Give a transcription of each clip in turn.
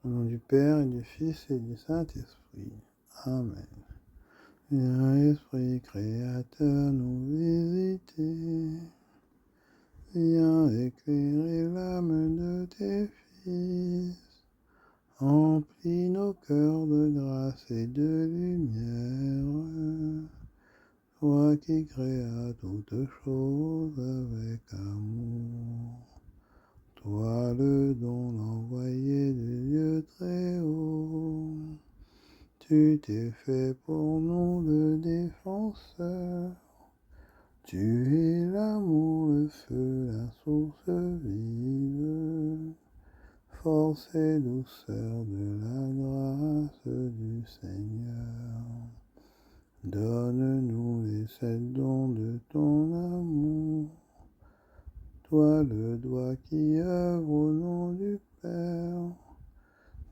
Au nom du Père et du Fils et du Saint-Esprit. Amen. Viens, Esprit Créateur, nous visiter. Viens éclairer l'âme de tes fils. Emplis nos cœurs de grâce et de lumière. Toi qui créas toutes choses avec amour. Toi le don envoyé de Dieu très haut. Tu t'es fait pour nous le défenseur. Tu es l'amour, le feu, la source vive. Force et douceur de la grâce du Seigneur. Donne-nous les 7 dons de ton amour. Toi le doigt qui œuvre au nom du Père.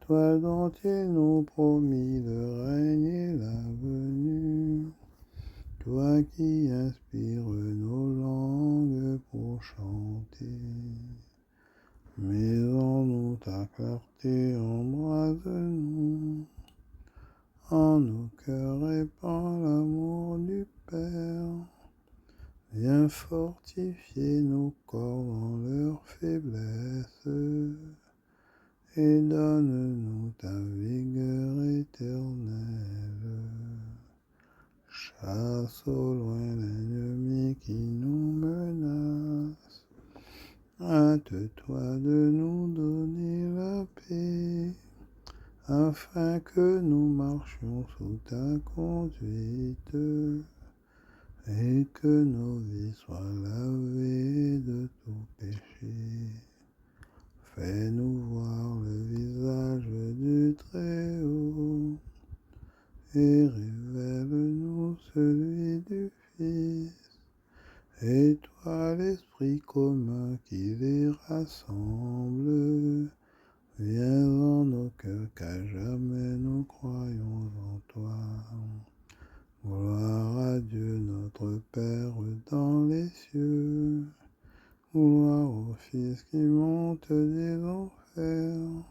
Toi dont il nous promit le règne et la venue. Toi qui inspires nos langues pour chanter. Mets en nous ta clarté, embrase-nous. En nos cœurs répand l'amour du Père. Viens fortifier nos corps dans leur faiblesse. Et donne-nous ta vigueur éternelle. Chasse au loin l'ennemi qui nous menace. Hâte-toi de nous donner la paix, afin que nous marchions sous ta conduite, et que nos vies soient lavées de tout péché. Fais-nous voir le visage du Très-Haut, et révèle-nous celui du Fils. Et toi, l'Esprit commun qui les rassemble, viens en nos cœurs qu'à jamais nous croyons en toi. Gloire à Dieu notre Père dans les cieux. Gloire au Fils qui monte des enfers.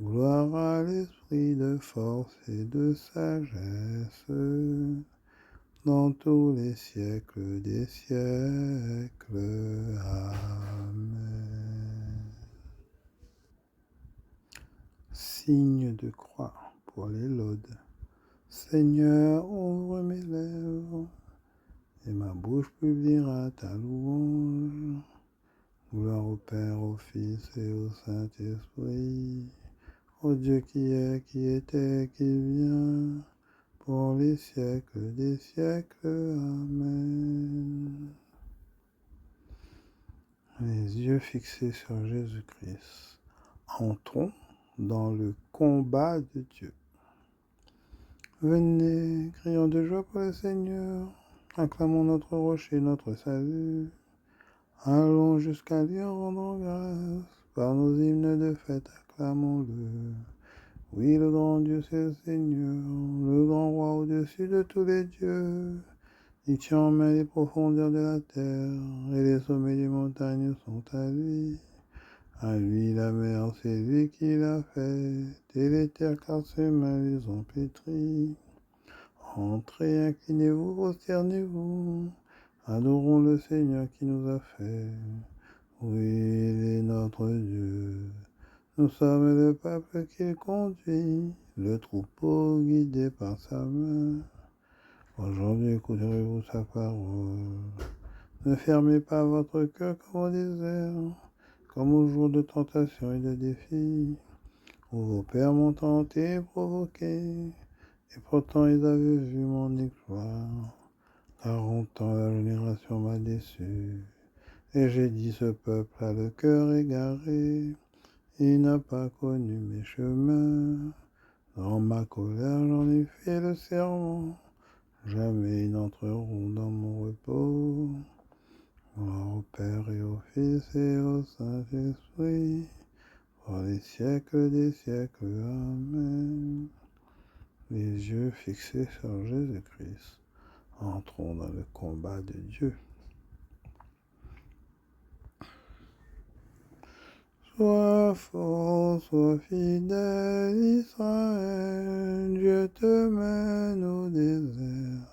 Gloire à l'Esprit de force et de sagesse. Dans tous les siècles des siècles. Amen. Signe de croix pour les laudes. Seigneur, ouvre mes lèvres, et ma bouche publiera ta louange. Gloire au Père, au Fils et au Saint-Esprit, au Dieu qui est, qui était, qui vient, pour les siècles des siècles. Amen. Les yeux fixés sur Jésus-Christ. Entrons dans le combat de Dieu. Venez, crions de joie pour le Seigneur, acclamons notre rocher, notre salut. Allons jusqu'à lui en rendant grâce, par nos hymnes de fête, acclamons-le. Oui, le grand Dieu, c'est le Seigneur, le grand roi au-dessus de tous les dieux. Il tient en main les profondeurs de la terre, et les sommets des montagnes sont à lui. À lui la mer, c'est lui qui l'a faite, et les terres car ses mains les ont pétries. Entrez, inclinez-vous, prosternez-vous, adorons le Seigneur qui nous a fait. Oui, il est notre Dieu. Nous sommes le peuple qu'il conduit, le troupeau guidé par sa main. Aujourd'hui, écouterez-vous sa parole. Ne fermez pas votre cœur comme au désert, comme au jour de tentation et de défi, où vos pères m'ont tenté et provoqué, et pourtant ils avaient vu mon exploit. 40 ans la génération m'a déçu, et j'ai dit ce peuple a le cœur égaré, il n'a pas connu mes chemins. Dans ma colère j'en ai fait le serment, jamais ils n'entreront dans mon repos. Gloire au Père et au Fils et au Saint-Esprit, pour les siècles des siècles. Amen. Les yeux fixés sur Jésus-Christ, entrons dans le combat de Dieu. Sois fort, sois fidèle, Israël, Dieu te mène au désert.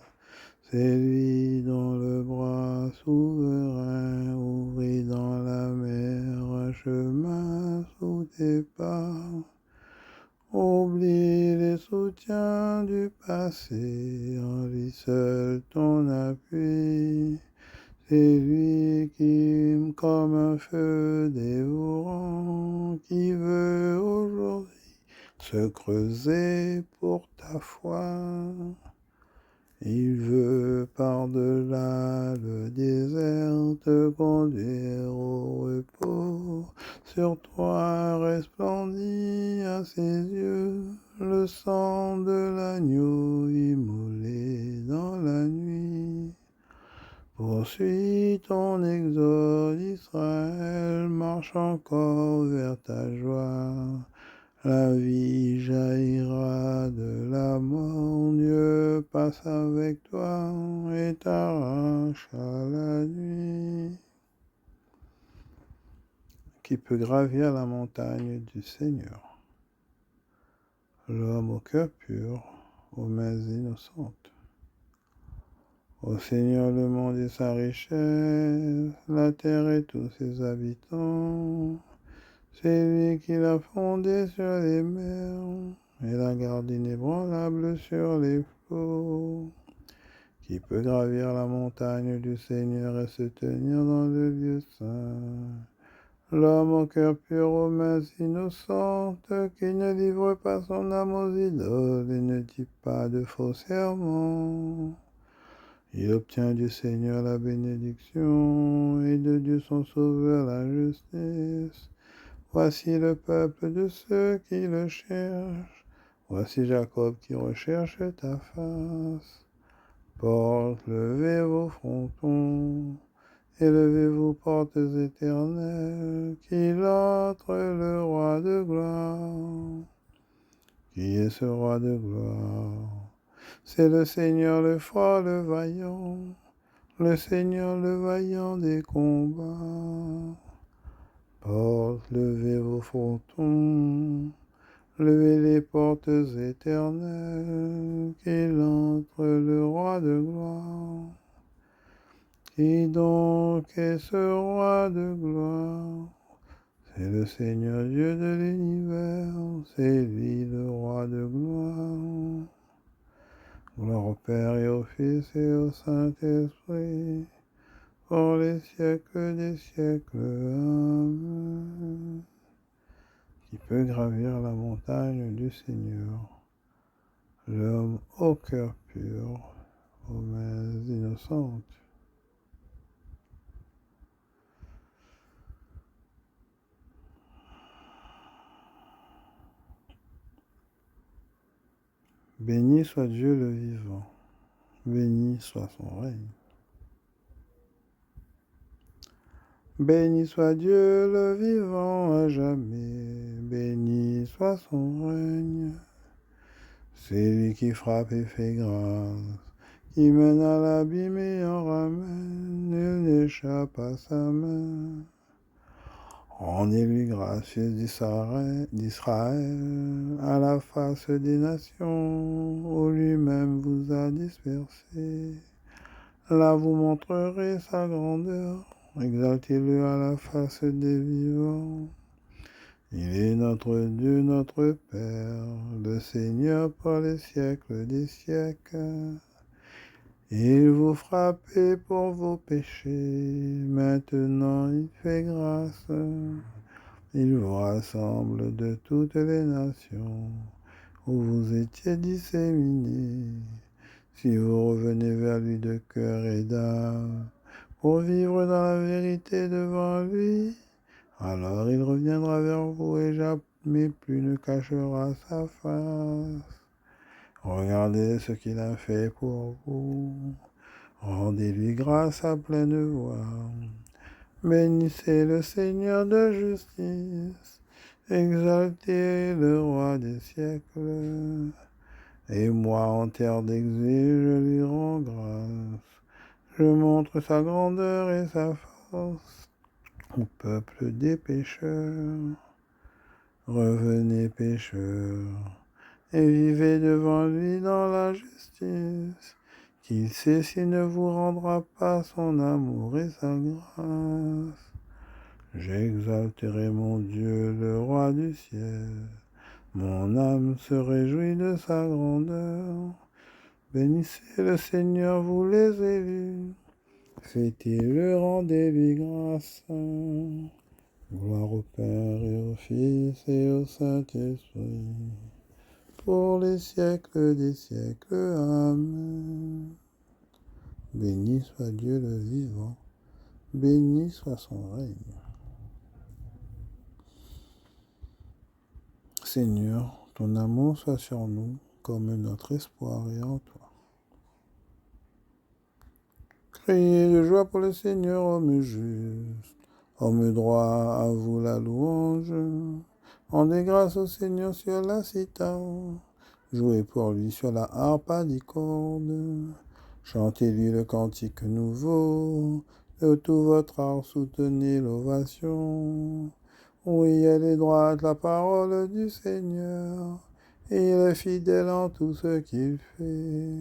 C'est lui dont le bras souverain ouvrit dans la mer un chemin sous tes pas. Oublie les soutiens du passé, en lui seul ton appui. C'est lui qui, comme un feu dévorant, qui veut aujourd'hui se creuser pour ta foi. Il veut par-delà le désert te conduire au repos. Sur toi resplendit à ses yeux le sang de l'agneau immolé dans la nuit. Poursuis ton exode, Israël, marche encore vers ta joie. La vie jaillira de la mort, Dieu passe avec toi et t'arrache à la nuit. Qui peut gravir la montagne du Seigneur? L'homme au cœur pur, aux mains innocentes. Ô Seigneur, le monde et sa richesse, la terre et tous ses habitants. C'est lui qui l'a fondé sur les mers et la garde inébranlable sur les flots. Qui peut gravir la montagne du Seigneur et se tenir dans le lieu saint? L'homme au cœur pur, aux mains innocentes, qui ne livre pas son âme aux idoles et ne dit pas de faux serments. Il obtient du Seigneur la bénédiction et de Dieu son sauveur la justice. Voici le peuple de ceux qui le cherchent. Voici Jacob qui recherche ta face. Portes, levez vos frontons. Élevez-vous, portes éternelles, qu'il entre le roi de gloire. Qui est ce roi de gloire? C'est le Seigneur le fort, le vaillant, le Seigneur le vaillant des combats. Portes, levez vos frontons, levez les portes éternelles, qu'il entre le roi de gloire. Qui donc est ce roi de gloire? C'est le Seigneur Dieu de l'univers, c'est lui le roi de gloire. Gloire au Père et au Fils et au Saint-Esprit, pour les siècles des siècles. Amen. Qui peut gravir la montagne du Seigneur? L'homme au cœur pur, aux mains innocentes. Béni soit Dieu le vivant, béni soit son règne. Béni soit Dieu le vivant à jamais, béni soit son règne. C'est lui qui frappe et fait grâce, qui mène à l'abîme et en ramène, nul n'échappe à sa main. Rendez-lui grâce, fils d'Israël, à la face des nations, où lui-même vous a dispersés. Là vous montrerez sa grandeur, exaltez-le à la face des vivants. Il est notre Dieu, notre Père, le Seigneur par les siècles des siècles. Il vous frappait pour vos péchés, maintenant il fait grâce. Il vous rassemble de toutes les nations où vous étiez disséminés. Si vous revenez vers lui de cœur et d'âme, pour vivre dans la vérité devant lui, alors il reviendra vers vous et jamais plus ne cachera sa face. Regardez ce qu'il a fait pour vous. Rendez-lui grâce à pleine voix. Bénissez le Seigneur de justice. Exaltez le roi des siècles. Et moi, en terre d'exil, je lui rends grâce. Je montre sa grandeur et sa force au peuple des pécheurs. Revenez pécheurs, et vivez devant lui dans la justice, qu'il sait s'il ne vous rendra pas son amour et sa grâce. J'exalterai mon Dieu, le roi du ciel. Mon âme se réjouit de sa grandeur. Bénissez le Seigneur, vous les élus. Fêtez-le, rendez-lui grâce. Gloire au Père et au Fils et au Saint-Esprit, pour les siècles des siècles. Amen. Béni soit Dieu le vivant, béni soit son règne. Seigneur, ton amour soit sur nous comme notre espoir est en toi. Criez de joie pour le Seigneur, homme juste, homme droit, à vous la louange. Rendez grâce au Seigneur sur la cithare, jouez pour lui sur la harpe à 10 cordes. Chantez-lui le cantique nouveau, de tout votre art soutenez l'ovation. Oui, elle est droite la parole du Seigneur, et il est fidèle en tout ce qu'il fait.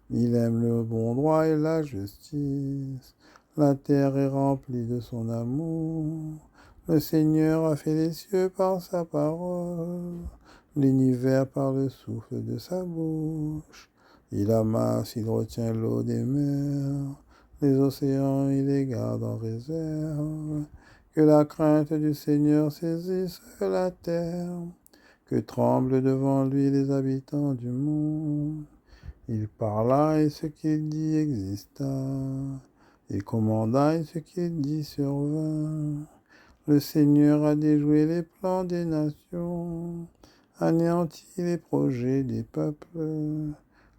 Il aime le bon droit et la justice, la terre est remplie de son amour. Le Seigneur a fait les cieux par sa parole, l'univers par le souffle de sa bouche. Il amasse, il retient l'eau des mers, les océans il les garde en réserve. Que la crainte du Seigneur saisisse la terre, que tremblent devant lui les habitants du monde. Il parla et ce qu'il dit exista, il commanda et ce qu'il dit survint. Le Seigneur a déjoué les plans des nations, anéanti les projets des peuples.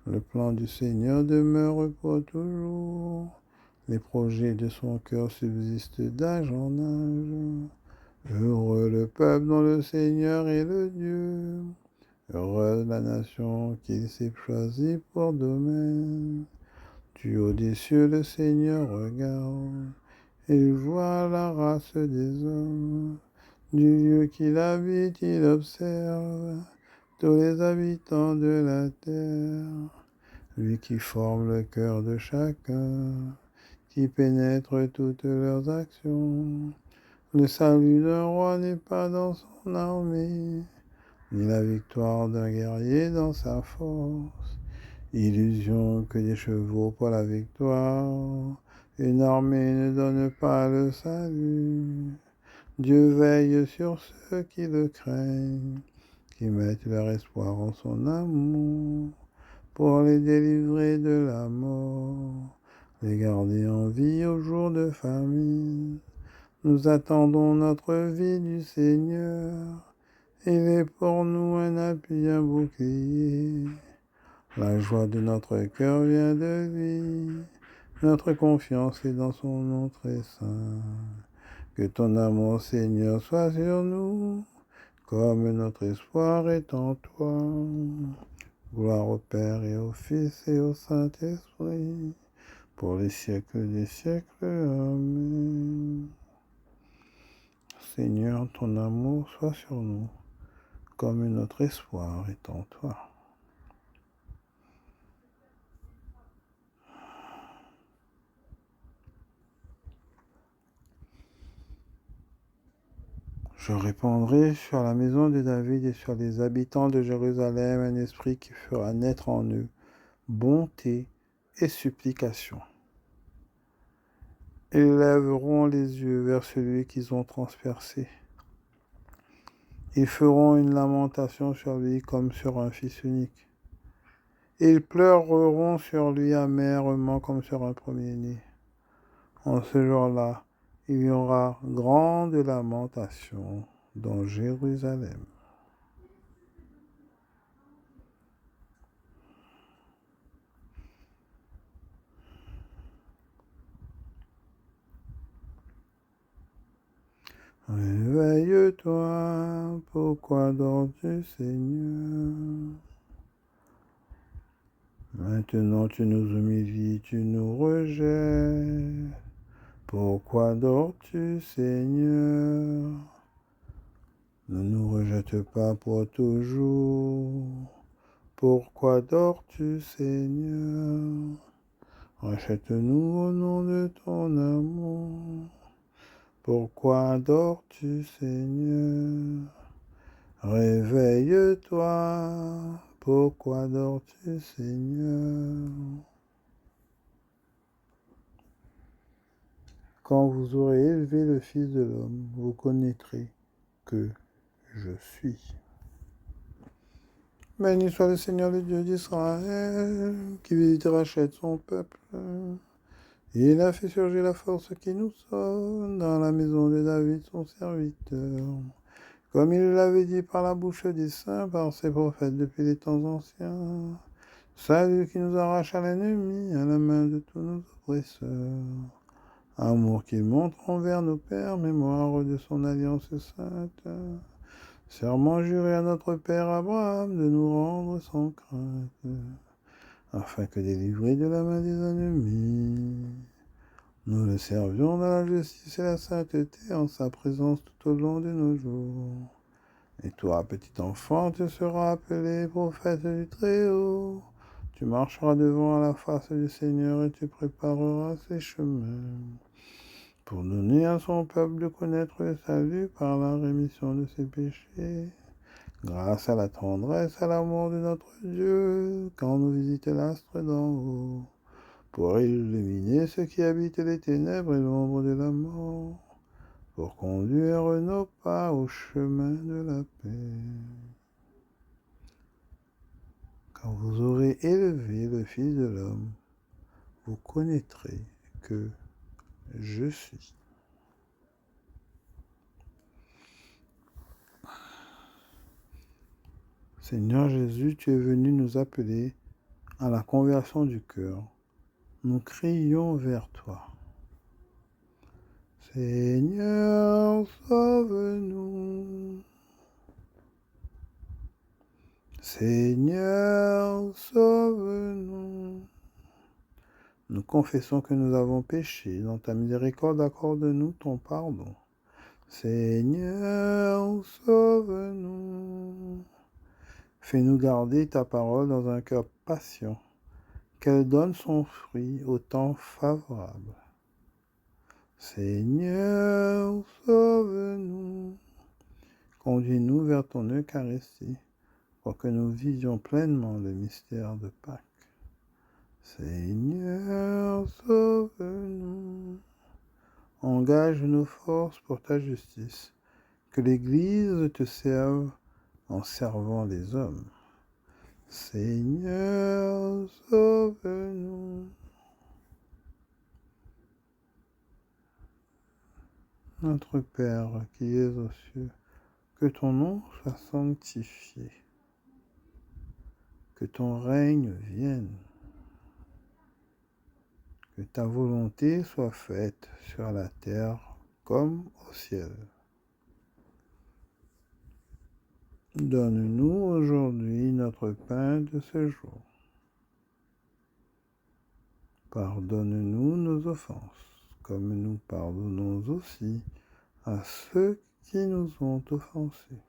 Le plan du Seigneur demeure pour toujours. Les projets de son cœur subsistent d'âge en âge. Heureux le peuple dont le Seigneur est le Dieu. Heureuse la nation qu'il s'est choisie pour domaine. Du haut des cieux le Seigneur regarde, et il voit la race des hommes. Du lieu qu'il habite, il observe tous les habitants de la terre. Lui qui forme le cœur de chacun, qui pénètre toutes leurs actions. Le salut d'un roi n'est pas dans son armée, ni la victoire d'un guerrier dans sa force. Illusion que des chevaux pour la victoire, une armée ne donne pas le salut. Dieu veille sur ceux qui le craignent, qui mettent leur espoir en son amour, pour les délivrer de la mort, les garder en vie au jour de famine. Nous attendons notre vie du Seigneur, il est pour nous un appui, un bouclier. La joie de notre cœur vient de lui, notre confiance est dans son nom très saint. Que ton amour, Seigneur, soit sur nous, comme notre espoir est en toi. Gloire au Père et au Fils et au Saint-Esprit, pour les siècles des siècles. Amen. Seigneur, ton amour soit sur nous, comme notre espoir est en toi. Je répandrai sur la maison de David et sur les habitants de Jérusalem un esprit qui fera naître en eux bonté et supplication. Ils lèveront les yeux vers celui qu'ils ont transpercé. Ils feront une lamentation sur lui comme sur un fils unique. Ils pleureront sur lui amèrement comme sur un premier-né. En ce jour-là, il y aura grande lamentation dans Jérusalem. Réveille-toi, pourquoi dors-tu, Seigneur? Maintenant tu nous humilies, tu nous rejettes. Pourquoi dors-tu, Seigneur? Ne nous rejette jette pas pour toujours. Pourquoi dors-tu, Seigneur? Rachète-nous au nom de ton amour. Pourquoi dors-tu, Seigneur? Réveille-toi. Pourquoi dors-tu, Seigneur? Quand vous aurez élevé le Fils de l'homme, vous connaîtrez que je suis. Béni soit le Seigneur, le Dieu d'Israël, qui visite et rachète son peuple. Il a fait surgir la force qui nous sauve dans la maison de David, son serviteur. Comme il l'avait dit par la bouche des saints, par ses prophètes depuis les temps anciens. Salut qui nous arrache à l'ennemi, à la main de tous nos oppresseurs. Amour qu'il montre envers nos pères, mémoire de son alliance sainte. Serment juré à notre père Abraham de nous rendre sans crainte, afin que délivrés de la main des ennemis, nous le servions dans la justice et la sainteté en sa présence tout au long de nos jours. Et toi, petit enfant, tu seras appelé prophète du Très-Haut. Tu marcheras devant à la face du Seigneur et tu prépareras ses chemins, pour donner à son peuple de connaître le salut par la rémission de ses péchés, grâce à la tendresse, à l'amour de notre Dieu, quand nous visite l'astre d'en haut, pour illuminer ceux qui habitent les ténèbres et l'ombre de la mort, pour conduire nos pas au chemin de la paix. Quand vous aurez élevé le Fils de l'homme, vous connaîtrez que je suis. Seigneur Jésus, tu es venu nous appeler à la conversion du cœur. Nous crions vers toi. Seigneur, sauve-nous. Seigneur, sauve-nous. Nous confessons que nous avons péché. Dans ta miséricorde, accorde-nous ton pardon. Seigneur, sauve-nous. Fais-nous garder ta parole dans un cœur patient, qu'elle donne son fruit au temps favorable. Seigneur, sauve-nous. Conduis-nous vers ton Eucharistie, pour que nous vivions pleinement le mystère de Pâques. Seigneur, sauve-nous. Engage nos forces pour ta justice, que l'Église te serve en servant les hommes. Seigneur, sauve-nous. Notre Père qui es aux cieux, que ton nom soit sanctifié, que ton règne vienne, que ta volonté soit faite sur la terre comme au ciel. Donne-nous aujourd'hui notre pain de ce jour. Pardonne-nous nos offenses, comme nous pardonnons aussi à ceux qui nous ont offensés.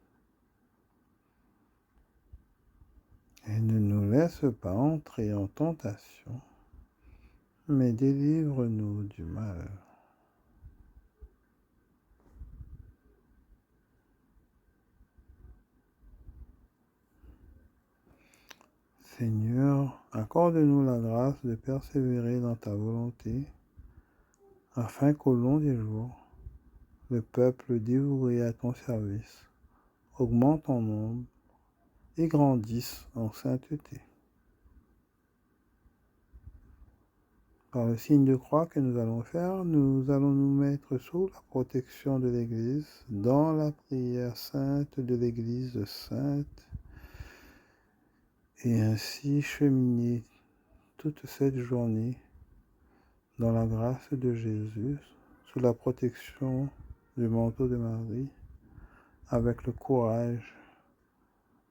Et ne nous laisse pas entrer en tentation, mais délivre-nous du mal. Seigneur, accorde-nous la grâce de persévérer dans ta volonté, afin qu'au long des jours, le peuple dévoué à ton service augmente en nombre et grandisse en sainteté. Par le signe de croix que nous allons faire, nous allons nous mettre sous la protection de l'Église, dans la prière sainte de l'Église sainte, et ainsi cheminer toute cette journée dans la grâce de Jésus, sous la protection du manteau de Marie, avec le courage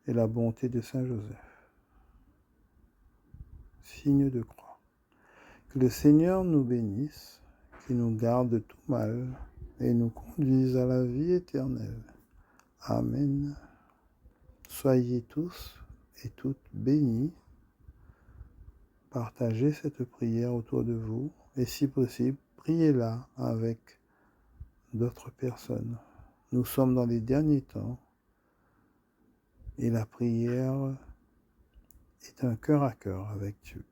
et la bonté de Saint Joseph. Signe de croix. Que le Seigneur nous bénisse, qu'il nous garde de tout mal et nous conduise à la vie éternelle. Amen. Soyez tous et toutes bénis. Partagez cette prière autour de vous et si possible, priez-la avec d'autres personnes. Nous sommes dans les derniers temps et la prière est un cœur à cœur avec Dieu.